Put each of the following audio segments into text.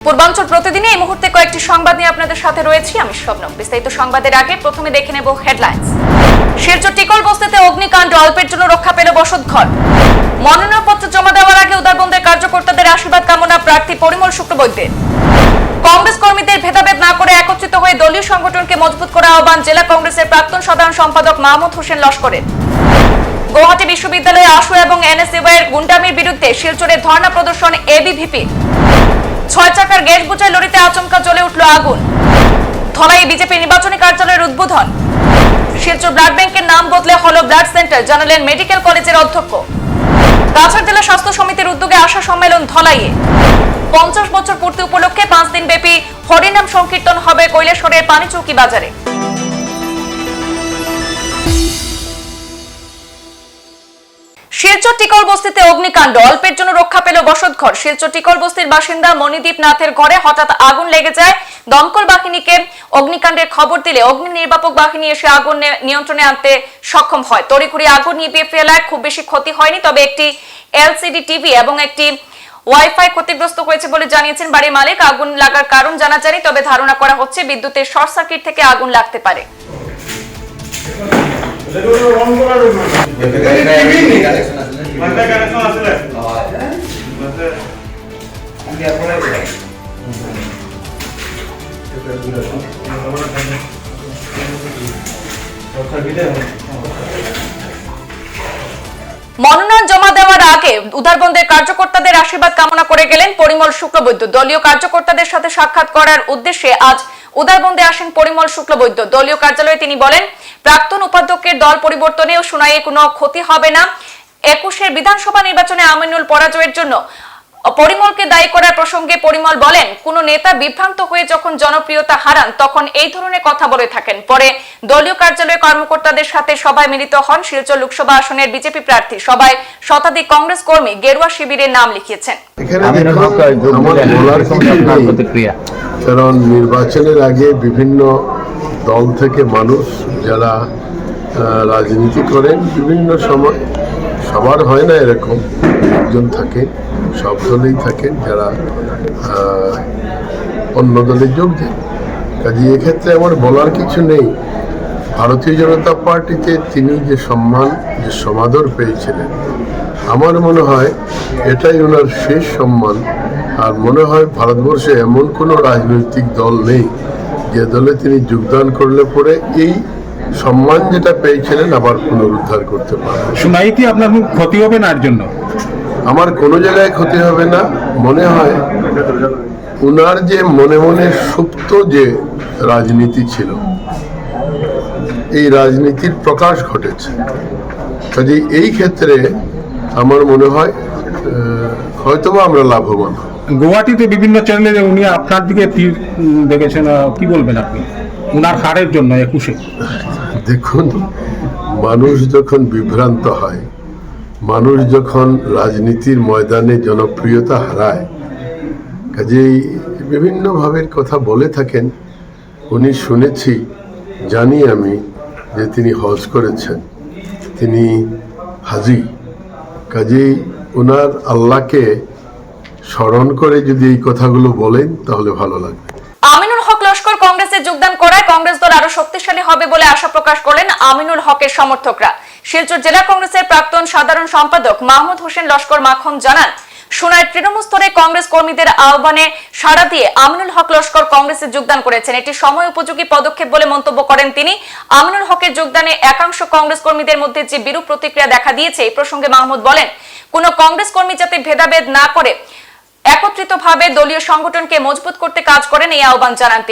পূর্বাঞ্চল প্রতিদিনে এই মুহূর্তে কয়েকটি সংবাদ নিয়ে আপনাদের সাথে রয়েছি আমি শবনম। বিস্তারিত সংবাদের আগে প্রথমে দেখে নেব হেডলাইন্স। শিলচর টিকল বস্তিতে অগ্নিকাণ্ড, অল্পের জন্য রক্ষা পেল বসতঘর। মনোনয়নপত্র জমা দেওয়ার আগে উদারবন্দের কার্যকর্তাদের আশীর্বাদ কামনা প্রার্থী পরিমল শুক্লবৈদ্যের। কংগ্রেস কর্মীদের ভেদাভেদ না করে একত্রিত হয়ে দলীয় সংগঠনকে মজবুত করার আহ্বান জেলা কংগ্রেসের প্রাক্তন সাধারণ সম্পাদক মাহমুদ হোসেন লস্করের। গুয়াহাটি বিশ্ববিদ্যালয়ে আশু এবং এনএসইউআইয়ের গুন্ডামির বিরুদ্ধে শিলচরে ধর্ণা প্রদর্শন এবিভিপি। 6 চাকার গ্যাস বোঝাই লরিতে আচমকা জ্বলে উঠল আগুন। ধলাই বিজেপি নির্বাচনী কার্যালয়ের উদ্বোধন। শিলচর ব্লাড ব্যাংকের নাম বদলে হলো ব্লাড সেন্টার, জানালেন মেডিকেল কলেজের অধ্যক্ষ। কাছাড় জেলা স্বাস্থ্য সমিতির উদ্যোগে আশা সম্মেলন ধলাইয়ে। 50 বছর পূর্তি উপলক্ষে 5 দিন ব্যাপী হরিনাম সংকীর্তন হবে কৈলাসহরের পানিচৌকি বাজারে। শিলচর টিকল বস্তিতে অগ্নিকাণ্ড, অল্পের জন্য রক্ষা পেল বসতঘর। শিলচর টিকল বস্তির বাসিন্দা মণিদীপ নাথের ঘরে হঠাৎ আগুন লেগে যায়। দমকল বাহিনীকে অগ্নিকাণ্ডের খবর দিলে অগ্নি নির্বাপক বাহিনী এসে আগুন নিয়ন্ত্রণে আনতে সক্ষম হয়। তড়িঘড়ি আগুন নিভিয়ে ফেলায় খুব বেশি ক্ষতি হয়নি, তবে একটি এলসিডি টিভি এবং একটি ওয়াইফাই ক্ষতিগ্রস্ত হয়েছে বলে জানিয়েছেন বাড়ির মালিক। আগুন লাগার কারণ জানা যায়নি, তবে ধারণা করা হচ্ছে বিদ্যুতের শর্ট সার্কিট থেকে আগুন লাগতে পারে। মনোনয়ন জমা দেওয়ার আগে উদারবন্দের কার্যকর্তাদের আশীর্বাদ কামনা করে গেলেন পরিমল শুক্লবৈদ্য। দলীয় কার্যকর্তাদের সাথে সাক্ষাৎ করার উদ্দেশ্যে আজ উদারবন্দে আসেন পরিমল শুক্লবৈদ্য। দলীয় কার্যালয়ে তিনি বলেন, প্রাক্তন উপাধ্যক্ষের দল পরিবর্তনেও শুনাইয়ে কোনো ক্ষতি হবে না। 21-এর বিধানসভা নির্বাচনে আমিনুল পরাজয়ের জন্য পরিমলকে দায়ী করার প্রসঙ্গে পরিমল বলেন, কোন নেতা বিভ্রান্ত হয়ে যখন জনপ্রিয়তা হারান তখন এই ধরনের কথা বলে থাকেন। পরে দলীয় কার্যালয়ে কর্মকর্তাদের সাথে সভায় মিলিত হন শিলচর লোকসভা আসনের বিজেপি প্রার্থী। সবাই শতাধিক কংগ্রেস কর্মী গেরুয়া শিবিরের নাম লিখিয়েছেন। কারণ নির্বাচনের আগে বিভিন্ন দল থেকে মানুষ যারা রাজনীতি করেন বিভিন্ন সময়, সবার হয় না এরকম, একজন থাকে, সব দলেই থাকেন যারা অন্য দলে যোগ দেন। কাজে এক্ষেত্রে আমার বলার কিছু নেই। ভারতীয় জনতা পার্টিতে তিনি যে সম্মান, যে সমাদর পেয়েছিলেন, আমার মনে হয় এটাই ওনার শেষ সম্মান। আর মনে হয় ভারতবর্ষে এমন কোনো রাজনৈতিক দল নেই যে দলে তিনি যোগদান করলে পরে এই সম্মান যেটা পেয়েছিলেন আবার পুনরুদ্ধার করতে পারে। শুনাই কি আপনার ক্ষতি হবে না? এর জন্য আমার কোনো জায়গায় ক্ষতি হবে না। মনে হয় উনার যে মনে মনে সুপ্ত যে রাজনীতি ছিল, এই রাজনীতির প্রকাশ ঘটেছে। কাজে এই ক্ষেত্রে আমার মনে হয় হয়তোবা আমরা লাভবান। গুয়াহাটিতে বিভিন্ন চ্যানেলে উনি আপনার দিকে তীর দেখেছেন, কি বলবেন আপনি উনার হারের জন্য 21-এ? দেখুন, মানুষ যখন বিভ্রান্ত হয়, মানুষ যখন রাজনীতির ময়দানে জনপ্রিয়তা হারায়, কাজেই বিভিন্নভাবে কথা বলে থাকেন। উনি শুনেছি, জানি আমি যে তিনি হজ করেছেন, তিনি হাজি। কাজেই ওনার আল্লাহকে স্মরণ করে যদি এই কথাগুলো বলেন তাহলে ভালো লাগবে। আমিনুল হক লস্কর কংগ্রেসে যোগদান করায় কংগ্রেস দল আরো শক্তিশালী হবে বলে আশা প্রকাশ করলেন আমিনুল হকের সমর্থকরা। শিলচর জেলা কংগ্রেসের প্রাক্তন সাধারণ সম্পাদক মাহমুদ হোসেন লস্কর মাখন জানান, সোনার তৃণমূল স্তরে কংগ্রেস কর্মীদের আহ্বানে সাড়া দিয়ে আমিনুল হক লস্কর কংগ্রেসে যোগদান করেছেন। এটি সময় উপযোগী পদক্ষেপ বলে মন্তব্য করেন তিনি। আমিনুল হকের যোগদানে একাংশ কংগ্রেস কর্মীদের মধ্যে যে বিরূপ প্রতিক্রিয়া দেখা দিয়েছে, এই প্রসঙ্গে মাহমুদ বলেন, কোন কংগ্রেস কর্মী যাতে ভেদাভেদ না করে একত্রিতভাবে দলীয় সংগঠনকে মজবুত করতে কাজ করেন, এই আহ্বান জানান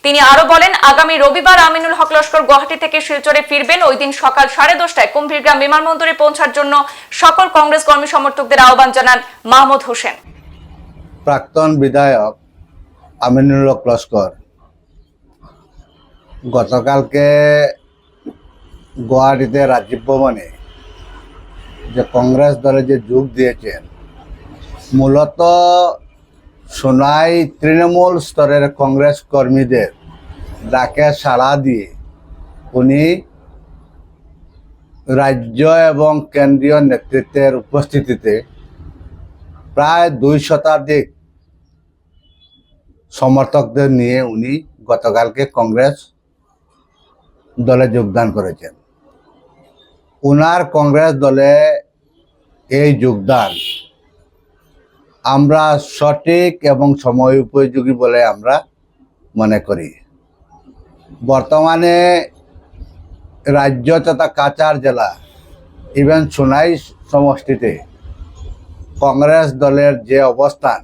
তিনি আরো বলেন, আগামী রবিবার আমিনুল হক লস্কর গুয়াহাটি থেকে শিলচরে ফিরবেন। ওই দিন সকাল 10:30টায় কুম্ভীরগ্রাম বিমানবন্দরে পৌঁছার জন্য সকল কংগ্রেস কর্মী সমর্থকদের আহ্বান জানান মাহমুদ হোসেন। প্রাক্তন বিধায়ক আমিনুল হক লস্কর গতকালকে গুয়াহাটিতে রাজীব ভবনে যে কংগ্রেস দলে যে যোগ দিয়েছেন, মূলত সোনাই তৃণমূল স্তরের কংগ্রেস কর্মীদের ডাকে সাড়া দিয়ে উনি রাজ্য এবং কেন্দ্রীয় নেতৃত্বের উপস্থিতিতে প্রায় 2 শতাধিক সমর্থকদের নিয়ে উনি গতকালকে কংগ্রেস দলে যোগদান করেছেন। উনার কংগ্রেস দলে এই যোগদান আমরা সঠিক এবং সময় উপযোগী বলে আমরা মনে করি। বর্তমানে রাজ্য তথা কাছাড় জেলা ইভেন সোনাই সমষ্টিতে কংগ্রেস দলের যে অবস্থান,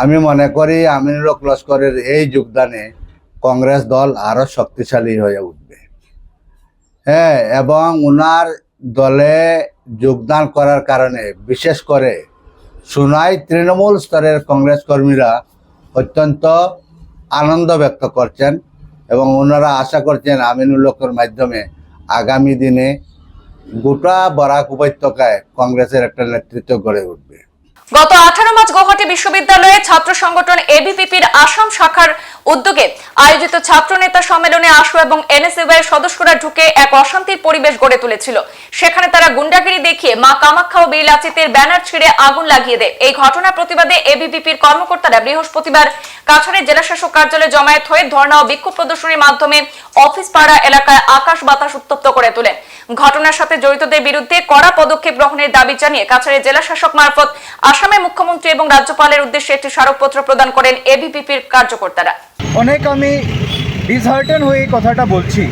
আমি মনে করি আমিনুল হক লস্করের এই যোগদানে কংগ্রেস দল আরও শক্তিশালী হয়ে উঠবে। হ্যাঁ, এবং ওনার দলে যোগদান করার কারণে বিশেষ করে সোনাই তৃণমূল স্তরের কংগ্রেস কর্মীরা অত্যন্ত আনন্দ ব্যক্ত করছেন এবং ওনারা আশা করছেন আমিনুল হকের মাধ্যমে আগামী দিনে গোটা বরাক উপত্যকায় কংগ্রেসের একটা নেতৃত্ব গড়ে উঠবে। গত 18 মার্চ গৌহাটি বিশ্ববিদ্যালয়ে ছাত্র সংগঠন এবিপিপির আসাম শাখার উদ্যোগে আয়োজিত ছাত্র নেতা সম্মেলনে আশু এবং এনএসইউআই এর সদস্যরা ঢুকে এক অশান্তির পরিবেশ গড়ে তুলেছিল। সেখানে তারা গুন্ডাগিরি দেখিয়ে মা কামাখ্যা ও বীর লাচিতের ব্যানার ছিঁড়ে আগুন লাগিয়ে দেয়। এই ঘটনার প্রতিবাদে এবিপিপির কর্মকর্তারা বৃহস্পতিবার কাছাড়ের জেলা শাসক কার্যালয়ে জমায়েত হয়ে ধর্ণা ও বিক্ষোভ প্রদর্শনীর মাধ্যমে অফিস পাড়া এলাকায় আকাশ বাতাস উত্তপ্ত করে তোলেন। ঘটনার সাথে জড়িতদের বিরুদ্ধে কড়া পদক্ষেপ গ্রহণের দাবি জানিয়ে কাছাড়ের জেলা শাসক মারফত আসামের মুখ্যমন্ত্রী এবং রাজ্যপালের উদ্দেশ্যে একটি স্মারকপত্র প্রদান করেন এবিপিপির কার্যকর্তারা। অনেক আমি ডিসহার্টেন হয়ে এই কথাটা বলছি।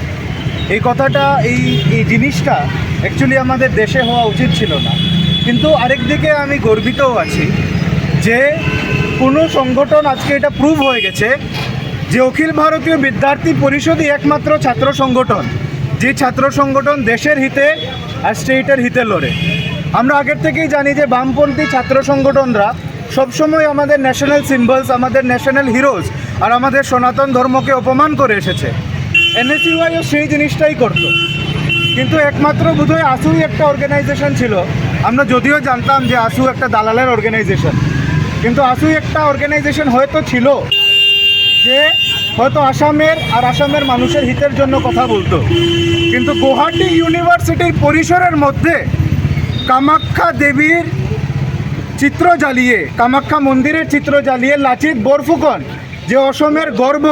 এই কথাটা এই জিনিসটা অ্যাকচুয়ালি আমাদের দেশে হওয়া উচিত ছিল না, কিন্তু আরেকদিকে আমি গর্বিতও আছি যে কোনো সংগঠন আজকে এটা প্রুভ হয়ে গেছে যে অখিল ভারতীয় বিদ্যার্থী পরিষদই একমাত্র ছাত্র সংগঠন যে ছাত্র সংগঠন দেশের হিতে আর স্টেটের হিতে লড়ে। আমরা আগের থেকেই জানি যে বামপন্থী ছাত্র সংগঠনরা সবসময় আমাদের ন্যাশনাল সিম্বলস, আমাদের ন্যাশনাল হিরোজ আর আমাদের সনাতন ধর্মকে অপমান করে এসেছে। এনএসইউআইও সেই জিনিসটাই করতো, কিন্তু একমাত্র বোধহয় আসুই একটা অর্গানাইজেশন ছিল। আমরা যদিও জানতাম যে আসু একটা দালালের অর্গানাইজেশন, কিন্তু আসুই একটা অর্গানাইজেশন হয়তো ছিল যে হয়তো আসামের মানুষের হিতের জন্য কথা বলতো। কিন্তু গৌহাটি ইউনিভার্সিটির পরিসরের মধ্যে কামাখ্যা দেবীর চিত্র জ্বালিয়ে, কামাখ্যা মন্দিরের চিত্র জ্বালিয়ে লাচিত বরফুকন যে অসমের গর্ব,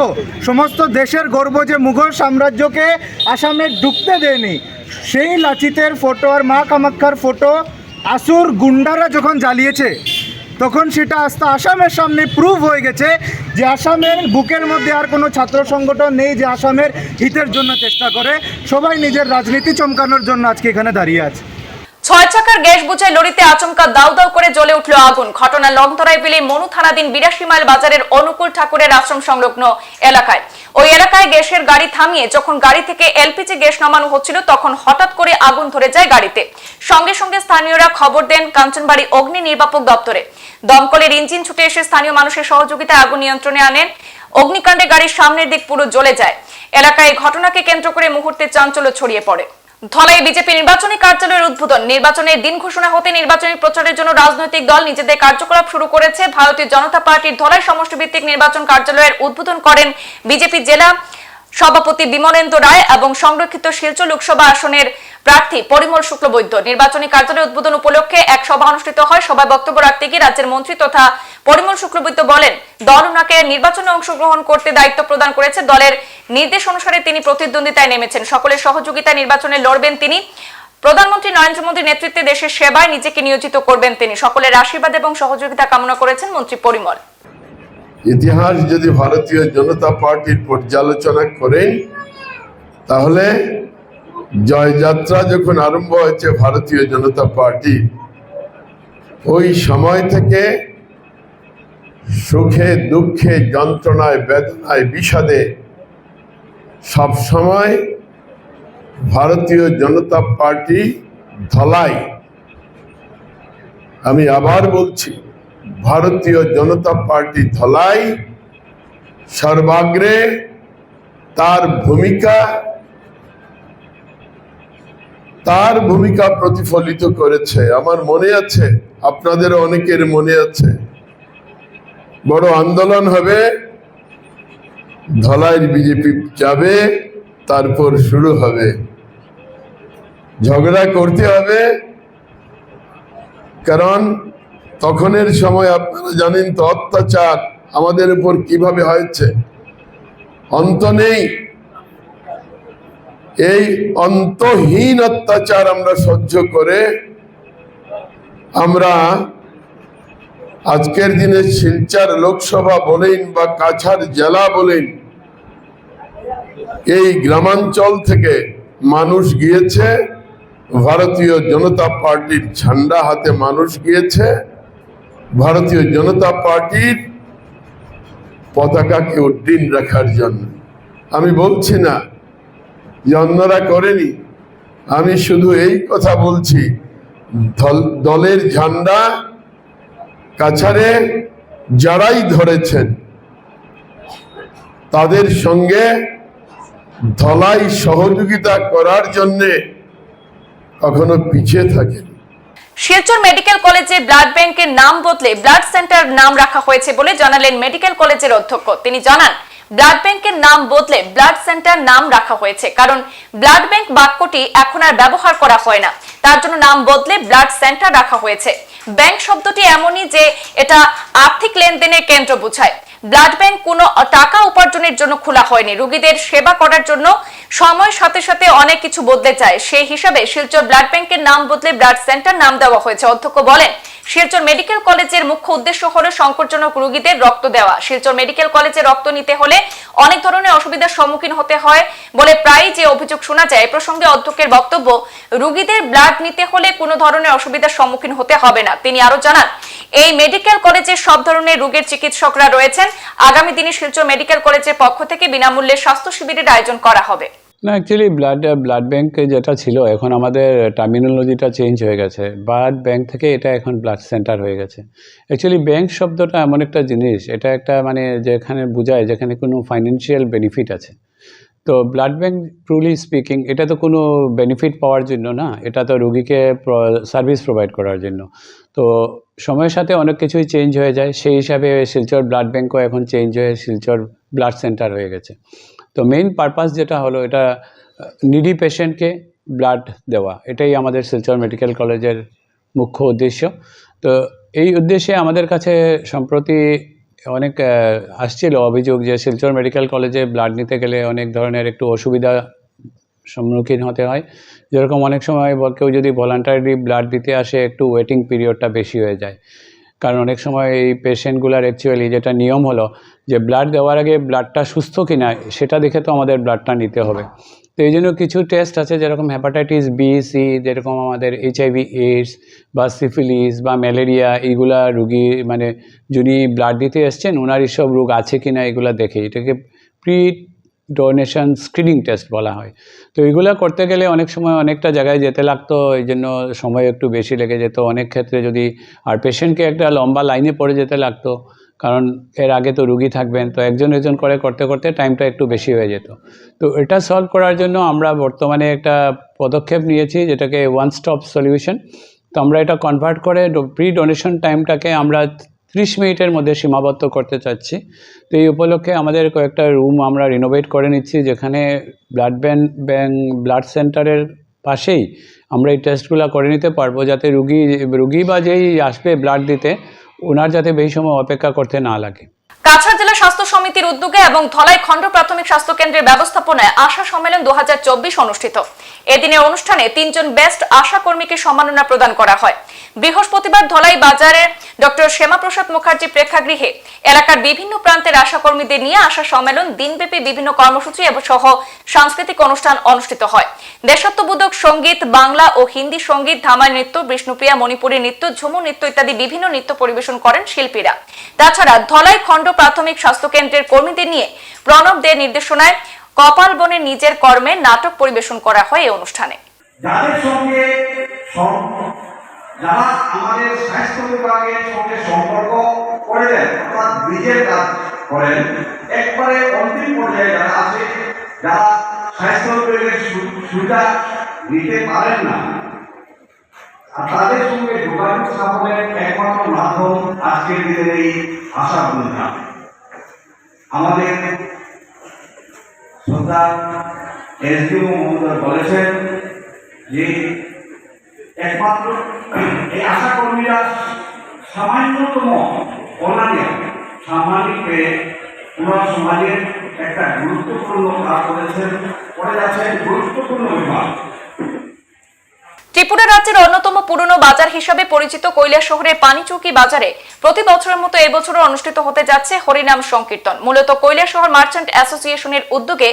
সমস্ত দেশের গর্ব, যে মুঘল সাম্রাজ্যকে আসামে ঢুকতে দেয়নি, সেই লাচিতের ফটো আর মা কামাখ্যার ফটো আসুর গুন্ডারা যখন জ্বালিয়েছে, তখন সেটা আস্তে আসামের সামনে প্রুভ হয়ে গেছে যে আসামের বুকের মধ্যে আর কোনো ছাত্র সংগঠন নেই যে আসামের হিতের জন্য চেষ্টা করে। সবাই নিজের রাজনীতি চমকানোর জন্য আজকে এখানে দাঁড়িয়ে আছে। 6 চাকার গ্যাস বোঝাই লরিতে আচমকা দাউ দাউ করে জ্বলে উঠল আগুন। ঘটনা লংতরাই বিলে মনু থানাধীন 82 মাইল বাজারের অনুকূল ঠাকুরের আশ্রম সংলগ্ন এলাকায়। ওই এলাকায় গ্যাসের গাড়ি থামিয়ে যখন গাড়ি থেকে এলপিজি গ্যাস নামানো হচ্ছিল, তখন হঠাৎ করে আগুন ধরে যায় গাড়িতে। সঙ্গে সঙ্গে স্থানীয়রা খবর দেন কাঞ্চনবাড়ি অগ্নি নির্বাপক দপ্তরে। দমকলের ইঞ্জিন ছুটে এসে স্থানীয় মানুষের সহযোগিতায় আগুন নিয়ন্ত্রণে আনেন। অগ্নিকাণ্ডে গাড়ির সামনের দিক পুরো জ্বলে যায়। এলাকায় ঘটনাকে কেন্দ্র করে মুহূর্তে চাঞ্চল্য ছড়িয়ে পড়ে। ধলাই বিজেপি নির্বাচনী কার্যালয়ের উদ্বোধন। নির্বাচনের দিন ঘোষণা হতে নির্বাচনী প্রচারের জন্য রাজনৈতিক দল নিজেদের কার্যকলাপ শুরু করেছে। ভারতীয় জনতা পার্টির ধলাই সমষ্টি ভিত্তিক নির্বাচন কার্যালয়ের উদ্বোধন করেন বিজেপি জেলা সভাপতি বিমলেন্দ্র রায় এবং সংরক্ষিত শিলচর লোকসভা আসনের প্রার্থী পরিমল শুক্লবৈদ্য। নির্বাচনী কার্যালয় উদ্বোধন উপলক্ষে এক সভা অনুষ্ঠিত হয়। সভায় বক্তব্য রাখতে গিয়ে রাজ্যের মন্ত্রী তথা পরিমল শুক্লবৈদ্য বলেন, দল ওনাকে নির্বাচনে অংশগ্রহণ করতে দায়িত্ব প্রদান করেছে। দলের নির্দেশ অনুসারে তিনি প্রতিদ্বন্দ্বিতায় নেমেছেন। সকলের সহযোগিতায় নির্বাচনে লড়বেন তিনি। প্রধানমন্ত্রী নরেন্দ্র মোদীর নেতৃত্বে দেশের সেবায় নিজেকে নিয়োজিত করবেন তিনি। সকলের আশীর্বাদ এবং সহযোগিতা কামনা করেছেন মন্ত্রী পরিমল। ইতিহাস যদি ভারতীয় জনতা পার্টির পর্যালোচনা করেন, তাহলে জয়যাত্রা যখন আরম্ভ হয়েছে ভারতীয় জনতা পার্টি, ওই সময় থেকে সুখে দুঃখে যন্ত্রণায় বেদনায় বিষাদে সব সময় ভারতীয় জনতা পার্টি ধলাই, আমি আবার বলছি, ভারতীয় জনতা পার্টি ধলাই সর্বাগ্রে তার ভূমিকা প্রতিফলিত করেছে। আমার মনে আছে, আপনাদের অনেকের মনে আছে, বড় আন্দোলন হবে, ধলাইয়ের বিজেপি যাবে, তারপর শুরু হবে, ঝগড়া করতে হবে। কারণ তখনের সময় আপনারা জানেন তো, অত্যাচার আমাদের উপর কিভাবে হয়েছে, অন্ত নেই। এই অন্তহীন অত্যাচার আমরা সহ্য করে আমরা আজকের দিনে শিলচর লোকসভা বলেন বা কাছাড় জেলা বলেন, এই গ্রামাঞ্চল থেকে মানুষ গিয়েছে, ভারতীয় জনতা পার্টির ঝান্ডা হাতে মানুষ গিয়েছে, ভারতীয় জনতা পার্টির পতাকাকে উড্ডীন রাখার জন্য। আমি বলছি না যে অন্যরা করেনি, আমি শুধু এই কথা বলছি, দলের ঝান্ডা কাছাড়ে যারাই ধরেছেন তাদের সঙ্গে ধলাই সহযোগিতা করার জন্যে কখনো পিছিয়ে থাকেন। শিলচর মেডিকেল কলেজে ব্লাড ব্যাংকের নাম বদলে ব্লাড সেন্টার নাম রাখা হয়েছে বলে জানালেন মেডিকেল কলেজের অধ্যক্ষ। তিনি জানান, ব্লাড ব্যাংকের নাম বদলে ব্লাড সেন্টার নাম রাখা হয়েছে কারণ ব্লাড ব্যাংক বাক্যটি এখন আর ব্যবহার করা হয় না, তার জন্য নাম বদলে ব্লাড সেন্টার রাখা হয়েছে। ব্যাংক শব্দটি এমনই যে এটা আর্থিক লেনদেনের কেন্দ্র বোঝায়। ব্লাড ব্যাংক কোনো টাকা উপার্জনের জন্য খোলা হয়নি, রোগীদের সেবা করার জন্য। সময়ের সাথে সাথে অনেক কিছু বদলে যায়, সেই হিসাবে শিলচর ব্লাড ব্যাংকের নাম বদলে ব্লাড সেন্টার নাম দেওয়া হয়েছে। অধ্যক্ষ বলেন, শিলচর মেডিকেল কলেজের মুখ্য উদ্দেশ্য হলো সংকটজনক রোগীদের রক্ত দেওয়া। শিলচর মেডিকেল কলেজে রক্ত নিতে হলে অনেক ধরনের অসুবিধার সম্মুখীন হতে হয় বলে প্রায় যে অভিযোগ শোনা যায়। এই প্রসঙ্গে অধ্যক্ষের বক্তব্য, রোগীদের ব্লাড নিতে হলে কোনো ধরনের অসুবিধার সম্মুখীন হতে হবে না। তিনি আরো জানান, এই মেডিকেল কলেজে সব ধরনের রোগের চিকিৎসকরা রয়েছেন। আগামী দিনে শিলচর মেডিকেল কলেজের পক্ষ থেকে বিনামূল্যে স্বাস্থ্য শিবিরের আয়োজন করা হবে। না, অ্যাকচুয়ালি ব্লাড ব্যাংক যেটা ছিল, এখন আমাদের টার্মিনোলজিটা চেঞ্জ হয়ে গেছে। ব্লাড ব্যাংক থেকে এটা এখন ব্লাড সেন্টার হয়ে গেছে। অ্যাকচুয়ালি ব্যাংক শব্দটা এমন একটা জিনিস, এটা একটা মানে যেখানে বোঝায় যেখানে কোনো ফাইন্যান্সিয়াল বেনিফিট আছে। তো ব্লাড ব্যাংক ট্রুলি স্পিকিং এটা তো কোনো বেনিফিট পাওয়ার জন্য না, এটা তো রোগীকে সার্ভিস প্রোভাইড করার জন্য। তো সময়ের সাথে অনেক কিছুই চেঞ্জ হয়ে যায়, সেই হিসাবে শিলচর ব্লাড ব্যাংকও এখন চেঞ্জ হয়ে শিলচর ব্লাড সেন্টার হয়ে গেছে। তো মেইন পারপাস যেটা হলো, এটা নিডি পেশেন্টকে ব্লাড দেওয়া, এটাই আমাদের শিলচর মেডিকেল কলেজের মুখ্য উদ্দেশ্য। তো এই উদ্দেশ্যে আমাদের কাছে সম্প্রতি অনেক আসছিল অভিযোগ যে শিলচর মেডিকেল কলেজে ব্লাড নিতে গেলে অনেক ধরনের একটু অসুবিধা সম্মুখীন হতে হয়। যেরকম অনেক সময় কেউ যদি ভলান্টারি ব্লাড দিতে আসে, একটু ওয়েটিং পিরিয়ডটা বেশি হয়ে যায়। কারণ অনেক সময় এই পেশেন্টগুলার অ্যাকচুয়ালি যেটা নিয়ম হলো যে ব্লাড দেওয়ার আগে ব্লাডটা সুস্থ কিনা সেটা দেখে তো আমাদের ব্লাডটা নিতে হবে। তো এই জন্য কিছু টেস্ট আছে, যেরকম হেপাটাইটিস বি, সি, যেরকম আমাদের HIV AIDS বা সিফিলিস বা ম্যালেরিয়া, এইগুলা রুগী মানে যিনি ব্লাড দিতে এসছেন ওনার এইসব রোগ আছে কিনা এগুলা দেখে, এটাকে প্রি ডোনেশন স্ক্রিনিং টেস্ট বলা হয়। তো এইগুলো করতে গেলে অনেক সময় অনেকটা জায়গায় যেতে লাগতো, এই জন্য সময় একটু বেশি লেগে যেত অনেক ক্ষেত্রে। যদি আর পেশেন্টকে একটা লম্বা লাইনে পড়ে যেতে লাগতো, কারণ এর আগে তো রুগী থাকবেন, তো একজন করে করতে করতে টাইমটা একটু বেশি হয়ে যেত। তো এটা সলভ করার জন্য আমরা বর্তমানে একটা পদক্ষেপ নিয়েছি, যেটাকে ওয়ান স্টপ সলিউশন। তো আমরা এটা কনভার্ট করে প্রি ডোনেশন টাইমটাকে আমরা 30 মিনিটের মধ্যে সীমাবদ্ধ করতে চাচ্ছি। তো এই উপলক্ষে আমাদের কয়েকটা রুম আমরা রিনোভেট করে নিচ্ছি, যেখানে ব্লাড সেন্টারের পাশেই আমরা এই টেস্টগুলো করে নিতে পারবো, যাতে রুগী বা যেই আসবে ব্লাড দিতে ওনার যাতে বেশি সময় অপেক্ষা করতে না লাগে। কাছাড় জেলা স্বাস্থ্য সমিতির উদ্যোগে এবং ধলাই খণ্ড প্রাথমিক স্বাস্থ্য কেন্দ্রের ব্যবস্থাপনায় আশা সম্মেলন 2024 অনুষ্ঠিত। এদিনের অনুষ্ঠানে 3 জন বেস্ট আশা কর্মীকে সম্মাননা প্রদান করা হয়। বৃহস্পতিবার ধলাই বাজারের ডক্টর শ্যামাপ্রসাদ মুখার্জি প্রেক্ষাগৃহে এলাকার বিভিন্ন প্রান্তের আশা কর্মীদের নিয়ে আশা সম্মেলন, দিনব্যাপী বিভিন্ন কর্মসূচি এবং সহ সাংস্কৃতিক অনুষ্ঠান অনুষ্ঠিত হয়। দেশাত্মবোধক সঙ্গীত, বাংলা ও হিন্দি সঙ্গীত, ধামাই নৃত্য, বিষ্ণুপ্রিয়া, মণিপুরী নৃত্য, ঝুমুর নৃত্য ইত্যাদি বিভিন্ন নৃত্য পরিবেশন করেন শিল্পীরা। তাছাড়া ধলাই খণ্ড প্রাথমিক স্বাস্থ্য কেন্দ্রের কর্মীদের নিয়ে প্রণব দের নির্দেশনায় কপাল বনে নিজের কর্মে নাটক পরিবেশন করা হয় এই অনুষ্ঠানে। যাদের সঙ্গে যারা আমাদের স্বাস্থ্য বিভাগের সঙ্গে সম্পর্ক করে দেন, অর্থাৎ ব্রিজের কাজ করেন, একবারে অন্তিম পর্যায়ে যারা আছে, যারা স্বাস্থ্য বিভাগের সুবিধা নিতে পারেন না, আর তাদের সঙ্গে যোগাযোগ স্থাপনের একমাত্র মাধ্যম আজকের দিনের এই আশা অনুষ্ঠান। আমাদের শ্রদ্ধা এসডিও মহোদয় বলেছেন যে একমাত্র এই আশা কর্মীরা সামান্যতম অনানে সাম্মানিক পেয়ে ওনারা সমাজের একটা গুরুত্বপূর্ণ কাজ করেছেন, করে যাচ্ছেন গুরুত্বপূর্ণ বিভাগ। ত্রিপুরা রাজ্যের অন্যতম পুরনো বাজার হিসাবে পরিচিত কৈলাসহরের পানিচৌকি বাজারে প্রতি বছরের মতো এবছরও অনুষ্ঠিত হতে যাচ্ছে হরিনাম সংকীর্তন। মূলত কৈলাসহর মার্চেন্ট অ্যাসোসিয়েশনের উদ্যোগে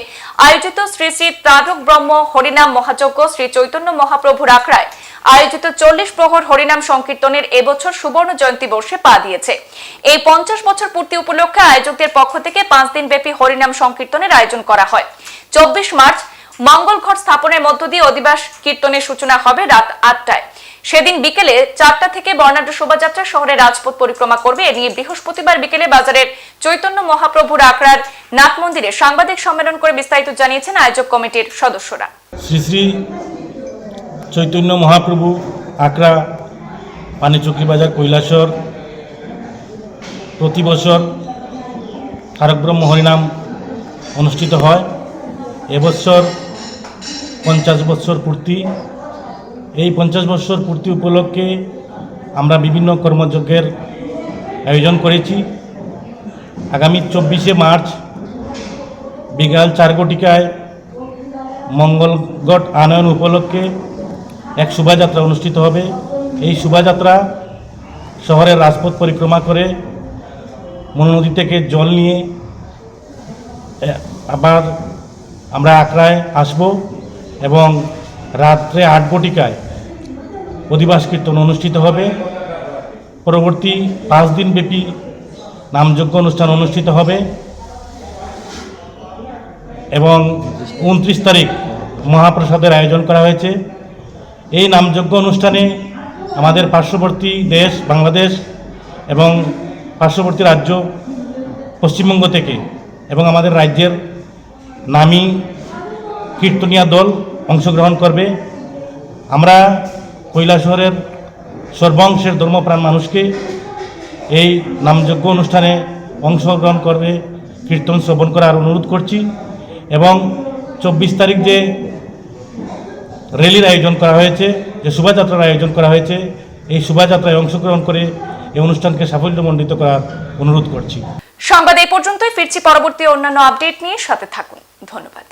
আয়োজিত শ্রী শ্রী তারক ব্রহ্ম হরিনাম মহাযজ্ঞ শ্রী চৈতন্য মহাপ্রভুর আখড়ায় আয়োজিত 40 প্রহর হরিনাম সংকীর্তনের এবছর সুবর্ণ জয়ন্তী বর্ষে পা দিয়েছে। এই 50 বছর পূর্তি উপলক্ষে আয়োজকদের পক্ষ থেকে 5 দিনব্যাপী হরিনাম সংকীর্তনের আয়োজন করা হয়। 24 মার্চ মঙ্গল ঘট স্থাপনের মধ্য দিয়ে অধিবাস কীর্তনের সূচনা হবে রাত 8টায়। সেদিন বিকেলে 4টা থেকে বর্ণাঢ্য শোভাযাত্রা শহরের রাজপথ পরিক্রমা করবে। এ নিয়ে বৃহস্পতিবার বিকেলে বাজারের চৈতন্য মহাপ্রভুর আখড়ার নাথ মন্দিরে সাংবাদিক সম্মেলন করে বিস্তারিত জানিয়েছেন আয়োজক কমিটির সদস্যরা। শ্রী শ্রী চৈতন্য মহাপ্রভু আখড়া পানিচৌকি বাজার কৈলাসহর প্রতি বছর তারক ব্রহ্ম হরিনাম অনুষ্ঠিত হয়। এবছর 50 বছর পূর্তি। এই 50 বছর পূর্তি উপলক্ষে আমরা বিভিন্ন কর্মযজ্ঞের আয়োজন করেছি। আগামী 24শে মার্চ বিকাল 4 ঘটিকায় মঙ্গলঘট আনয়ন উপলক্ষে এক শোভাযাত্রা অনুষ্ঠিত হবে। এই শোভাযাত্রা শহরের রাজপথ পরিক্রমা করে মনু নদী থেকে জল নিয়ে আবার আমরা আখড়ায় আসব এবং রাত্রে 8 ঘটিকায় অধিবাস কীর্তন অনুষ্ঠিত হবে। পরবর্তী 5 দিনব্যাপী নামযজ্ঞ অনুষ্ঠান অনুষ্ঠিত হবে এবং 29 তারিখ মহাপ্রসাদের আয়োজন করা হয়েছে। এই নামযজ্ঞ অনুষ্ঠানে আমাদের পার্শ্ববর্তী দেশ বাংলাদেশ এবং পার্শ্ববর্তী রাজ্য পশ্চিমবঙ্গ থেকে এবং আমাদের রাজ্যের নামী কীর্তনিয়া দল অংশগ্রহণ করবে। আমরা কৈলাসহরের সর্বাংশের ধর্মপ্রাণ মানুষকে এই নামযজ্ঞ অনুষ্ঠানে অংশগ্রহণ করবে কীর্তন শ্রবণ করার অনুরোধ করছি এবং 24 তারিখ যে র্যালির আয়োজন করা হয়েছে, যে শোভাযাত্রার আয়োজন করা হয়েছে, এই শোভাযাত্রায় অংশগ্রহণ করে এই অনুষ্ঠানকে সাফল্যমণ্ডিত করার অনুরোধ করছি। সংবাদ এই পর্যন্তই। ফিরছি পরবর্তী অন্যান্য আপডেট নিয়ে, সাথে থাকুন। ধন্যবাদ।